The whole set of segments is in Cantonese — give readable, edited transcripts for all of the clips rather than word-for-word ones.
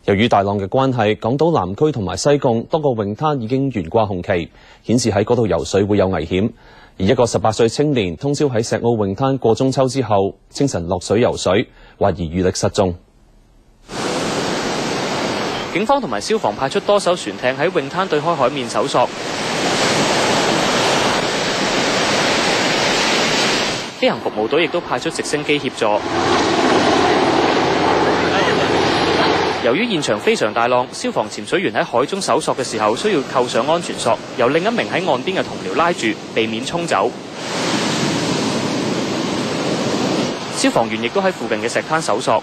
由於大浪嘅關係，港島南區同埋西貢多個泳灘已經懸掛紅旗，顯示喺嗰度游水會有危險。而一個18歲青年通宵喺石澳泳灘過中秋之後，清晨落水游水，懷疑遇溺失蹤。警方同埋消防派出多艘船艇喺泳灘對開海面搜索，飛行服務隊亦都派出直升機協助。由於現場非常大浪，消防潛水員喺海中搜索嘅時候需要扣上安全索，由另一名喺岸邊嘅同僚拉住，避免沖走。消防員亦都喺附近嘅石灘搜索。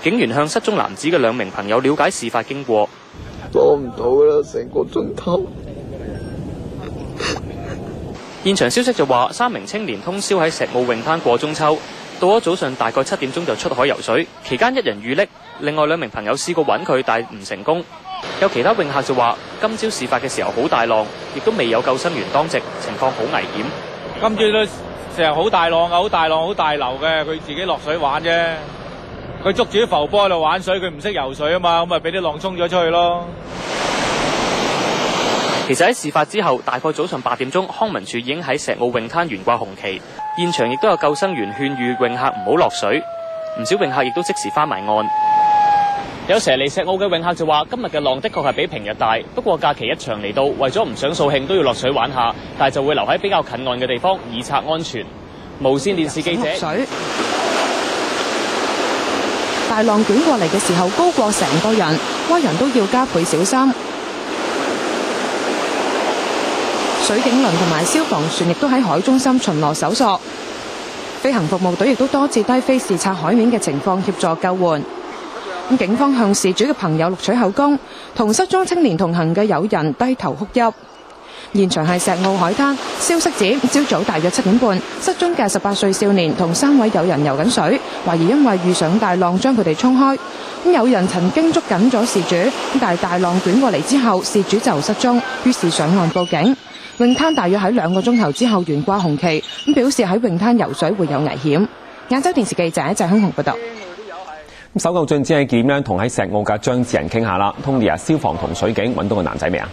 警員向失蹤男子嘅2名朋友了解事發經過。攞唔到啦，成個鐘頭。現場消息就話，3名青年通宵喺石澳泳灘過中秋。到咗早上大概7點鐘就出海游水，期間1人遇溺，另外2名朋友試過揾佢，但唔成功。有其他泳客就話，今朝事發嘅時候好大浪，亦都未有救生員當值，情況好危險。今朝都成日好大浪啊，好大浪，好大流嘅，佢自己落水玩啫。佢捉住啲浮波喺度玩水，佢唔識游水啊嘛，咁咪俾啲浪沖咗出去咯。其實喺事發之後，大概早上8點鐘，康文署已經喺石澳泳灘懸掛紅旗，現場亦都有救生員勸喻泳客唔好落水，唔少泳客亦都即時翻埋岸。有成日嚟石澳嘅泳客就話，今日嘅浪的確係比平日大，不過假期一長嚟到，為咗唔想掃興都要落水玩下，但係就會留喺比較近岸嘅地方以策安全。無線電視記者水大浪捲過嚟嘅時候高過成個人，蛙人都要加倍小心。水警輪同埋消防船亦都喺海中心巡邏搜索，飛行服務隊亦都多次低飛視察海面嘅情況協助救援。咁警方向事主嘅朋友錄取口供，同失蹤青年同行嘅友人低頭哭泣。現場係石澳海灘，消息指朝早大約7點半，失蹤嘅18歲少年同3位友人游緊水，懷疑因為遇上大浪將佢哋沖開。咁有人曾經捉緊咗事主，但係大浪捲過嚟之後，事主就失蹤，於是上岸報警。泳灘大約喺2個鐘頭之後懸掛紅旗，咁表示喺泳灘游水會有危險。亞洲電視記者鄭香紅報道。搜救進展係點樣？同喺石澳嘅張志仁傾下啦。Tony啊，消防同水警揾到個男仔未啊？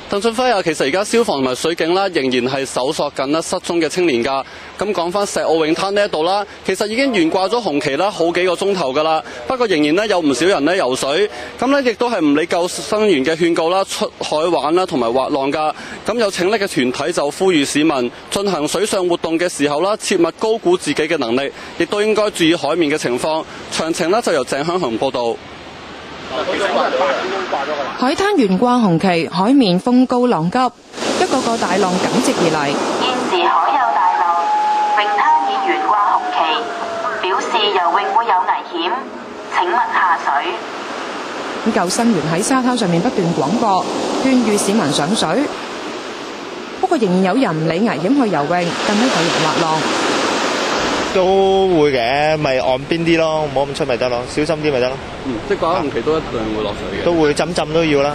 鄧俊輝啊，其實而家消防同埋水警啦，仍然係搜索緊啦失蹤嘅青年㗎。咁講翻石澳泳灘呢一度啦，其實已經懸掛咗紅旗啦，好幾個鐘頭㗎啦。不過仍然呢有唔少人呢游水，咁呢亦都係唔理救生員嘅勸告啦，出海玩啦同埋滑浪㗎。咁有拯溺嘅團體就呼籲市民進行水上活動嘅時候啦，切勿高估自己嘅能力，亦都應該注意海面嘅情況。詳情呢就由鄭香紅報導。海灘懸掛紅旗，海面風高浪急，一個個大浪緊接而嚟。現時海有大浪，泳灘已懸掛紅旗，表示游泳會有危險，請勿下水。救生員喺沙灘上面不斷廣播，勸喻市民上水。不過仍然有人唔理危險去游泳，更加有人滑浪。都會嘅，咪岸邊啲咯，唔好咁出咪得咯，小心啲咪得咯。即係掛紅旗都一定會落水嘅。都會浸都要啦。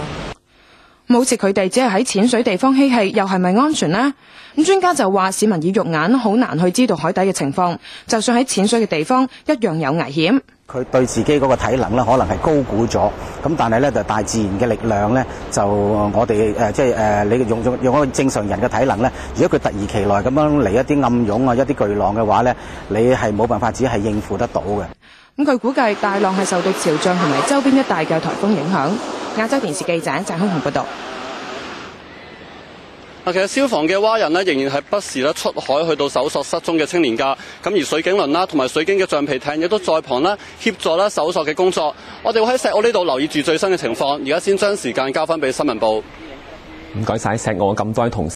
好似佢哋只係喺淺水地方嬉戲，又係咪安全呢？咁專家就話，市民以肉眼好難去知道海底嘅情況，就算喺淺水嘅地方，一樣有危險。佢對自己嗰個體能咧，可能係高估咗，咁但係咧就大自然嘅力量咧，就我哋你用一個正常人嘅體能咧，如果佢突如其來咁樣嚟一啲暗湧啊、一啲巨浪嘅話咧，你係冇辦法只係應付得到嘅。咁佢估計大浪係受到潮漲同埋周邊一帶嘅颱風影響。亞洲電視記者鄭香紅報道。其實消防嘅蛙人呢，仍然係不時咧出海去到搜索失蹤嘅青年㗎。咁而水警輪啦，同埋水警嘅橡皮艇亦都在旁啦，協助啦搜索嘅工作。我哋會喺石澳呢度留意住最新嘅情況。而家先將時間交翻俾新聞部。唔該晒，石澳咁多位同事。